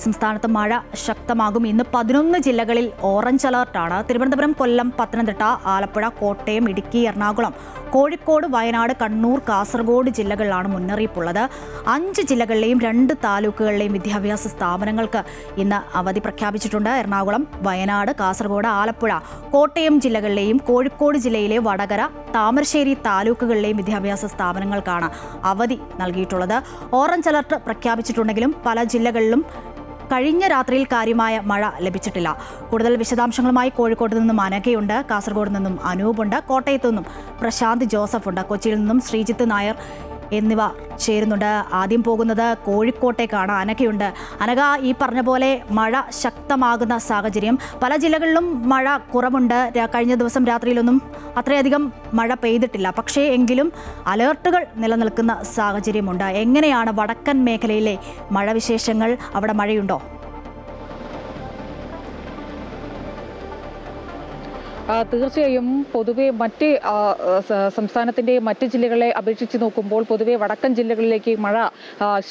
സംസ്ഥാനത്ത് മഴ ശക്തമാകും. ഇന്ന് 11 ജില്ലകളിൽ ഓറഞ്ച് അലർട്ടാണ്. തിരുവനന്തപുരം, കൊല്ലം, പത്തനംതിട്ട, ആലപ്പുഴ, കോട്ടയം, ഇടുക്കി, എറണാകുളം, കോഴിക്കോട്, വയനാട്, കണ്ണൂർ, കാസർഗോഡ് ജില്ലകളിലാണ് മുന്നറിയിപ്പുള്ളത്. 5 ജില്ലകളിലെയും 2 താലൂക്കുകളിലെയും വിദ്യാഭ്യാസ സ്ഥാപനങ്ങൾക്ക് ഇന്ന് അവധി പ്രഖ്യാപിച്ചിട്ടുണ്ട്. എറണാകുളം, വയനാട്, കാസർഗോഡ്, ആലപ്പുഴ, കോട്ടയം ജില്ലകളിലെയും കോഴിക്കോട് ജില്ലയിലെ വടകര, താമരശ്ശേരി താലൂക്കുകളിലെയും വിദ്യാഭ്യാസ സ്ഥാപനങ്ങൾക്കാണ് അവധി നൽകിയിട്ടുള്ളത്. ഓറഞ്ച് അലർട്ട് പ്രഖ്യാപിച്ചിട്ടുണ്ടെങ്കിലും പല ജില്ലകളിലും കഴിഞ്ഞ രാത്രിയിൽ കാര്യമായ മഴ ലഭിച്ചിട്ടില്ല. കൂടുതൽ വിശദാംശങ്ങളുമായി കോഴിക്കോട് നിന്നും അനഘയുണ്ട്, കാസർഗോഡ് നിന്നും അനൂപുണ്ട്, കോട്ടയത്തു നിന്നും പ്രശാന്ത് ജോസഫ് ഉണ്ട്, കൊച്ചിയിൽ നിന്നും ശ്രീജിത്ത് നായർ എന്നിവ ചേരുന്നുണ്ട്. ആദ്യം പോകുന്നത് കോഴിക്കോട്ടേക്കാണ്. അനഘയുണ്ട്. അനഘ, ഈ പറഞ്ഞ പോലെ മഴ ശക്തമാകുന്ന സാഹചര്യം, പല ജില്ലകളിലും മഴ കുറവുണ്ട്. കഴിഞ്ഞ ദിവസം രാത്രിയിലൊന്നും അത്രയധികം മഴ പെയ്തിട്ടില്ല. പക്ഷേ എങ്കിലും അലേർട്ടുകൾ നിലനിൽക്കുന്ന സാഹചര്യമുണ്ട്. എങ്ങനെയാണ് വടക്കൻ മേഖലയിലെ മഴ വിശേഷങ്ങൾ? അവിടെ മഴയുണ്ടോ? തീർച്ചയായും പൊതുവെ മറ്റ് സംസ്ഥാനത്തിൻ്റെ മറ്റ് ജില്ലകളെ അപേക്ഷിച്ച് നോക്കുമ്പോൾ പൊതുവെ വടക്കൻ ജില്ലകളിലേക്ക് മഴ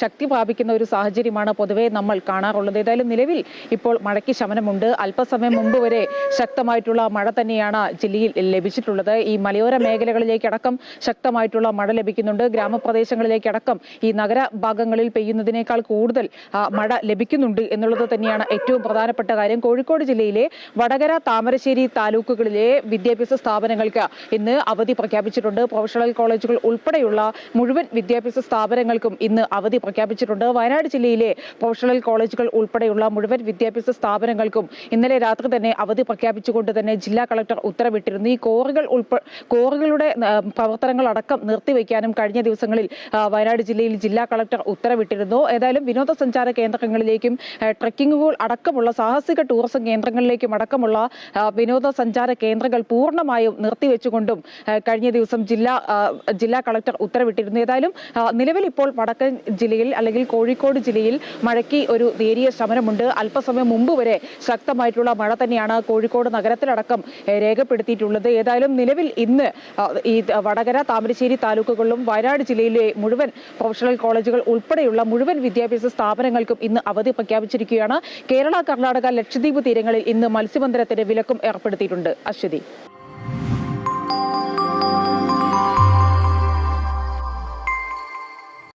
ശക്തി പ്രാപിക്കുന്ന ഒരു സാഹചര്യമാണ് പൊതുവെ നമ്മൾ കാണാറുള്ളത്. ഏതായാലും നിലവിൽ ഇപ്പോൾ മഴയ്ക്ക് ശമനമുണ്ട്. അല്പസമയം മുമ്പ് വരെ ശക്തമായിട്ടുള്ള മഴ തന്നെയാണ് ജില്ലയിൽ ലഭിച്ചിട്ടുള്ളത്. ഈ മലയോര മേഖലകളിലേക്കടക്കം ശക്തമായിട്ടുള്ള മഴ ലഭിക്കുന്നുണ്ട്. ഗ്രാമപ്രദേശങ്ങളിലേക്കടക്കം ഈ നഗര ഭാഗങ്ങളിൽ പെയ്യുന്നതിനേക്കാൾ കൂടുതൽ മഴ ലഭിക്കുന്നുണ്ട് എന്നുള്ളത് തന്നെയാണ് ഏറ്റവും പ്രധാനപ്പെട്ട കാര്യം. കോഴിക്കോട് ജില്ലയിലെ വടകര, താമരശ്ശേരി താലൂക്കുകൾ വിദ്യാഭ്യാസ സ്ഥാപനങ്ങൾക്ക് ഇന്ന് അവധി പ്രഖ്യാപിച്ചിട്ടുണ്ട്. പ്രൊഫഷണൽ കോളേജുകൾ ഉൾപ്പെടെയുള്ള മുഴുവൻ വിദ്യാഭ്യാസ സ്ഥാപനങ്ങൾക്കും ഇന്ന് അവധി പ്രഖ്യാപിച്ചിട്ടുണ്ട്. വയനാട് ജില്ലയിലെ പ്രൊഫഷണൽ കോളേജുകൾ ഉൾപ്പെടെയുള്ള മുഴുവൻ വിദ്യാഭ്യാസ സ്ഥാപനങ്ങൾക്കും ഇന്നലെ രാത്രി തന്നെ അവധി പ്രഖ്യാപിച്ചുകൊണ്ട് തന്നെ ജില്ലാ കളക്ടർ ഉത്തരവിട്ടിരുന്നു. ഈ കോറുകളുടെ പ്രവർത്തനങ്ങൾ അടക്കം നിർത്തിവെക്കാനും കഴിഞ്ഞ ദിവസങ്ങളിൽ വയനാട് ജില്ലയിൽ ജില്ലാ കളക്ടർ ഉത്തരവിട്ടിരുന്നു. ഏതായാലും വിനോദസഞ്ചാര കേന്ദ്രങ്ങളിലേക്കും ട്രക്കിങ്ങുകൾ അടക്കമുള്ള സാഹസിക ടൂറിസം കേന്ദ്രങ്ങളിലേക്കും അടക്കമുള്ള വിനോദസഞ്ചാര കേന്ദ്രങ്ങൾ പൂർണ്ണമായും നിർത്തിവെച്ചുകൊണ്ടും കഴിഞ്ഞ ദിവസം ജില്ലാ കളക്ടർ ഉത്തരവിട്ടിരുന്നു. ഏതായാലും നിലവിൽ ഇപ്പോൾ വടക്കൻ ജില്ലയിൽ അല്ലെങ്കിൽ കോഴിക്കോട് ജില്ലയിൽ മഴയ്ക്ക് ഒരു നേരിയ ശമനമുണ്ട്. അല്പസമയം മുമ്പ് വരെ ശക്തമായിട്ടുള്ള മഴ തന്നെയാണ് കോഴിക്കോട് നഗരത്തിലടക്കം രേഖപ്പെടുത്തിയിട്ടുള്ളത്. ഏതായാലും നിലവിൽ ഇന്ന് ഈ വടകര, താമരശ്ശേരി താലൂക്കുകളിലും വയനാട് ജില്ലയിലെ മുഴുവൻ പ്രൊഫഷണൽ കോളേജുകൾ ഉൾപ്പെടെയുള്ള മുഴുവൻ വിദ്യാഭ്യാസ സ്ഥാപനങ്ങൾക്കും ഇന്ന് അവധി പ്രഖ്യാപിച്ചിരിക്കുകയാണ്. കേരള, കർണാടക, ലക്ഷദ്വീപ് തീരങ്ങളിൽ ഇന്ന് മത്സ്യബന്ധനത്തിന് വിലക്കും ഏർപ്പെടുത്തിയിട്ടുണ്ട്. അശ്വതി.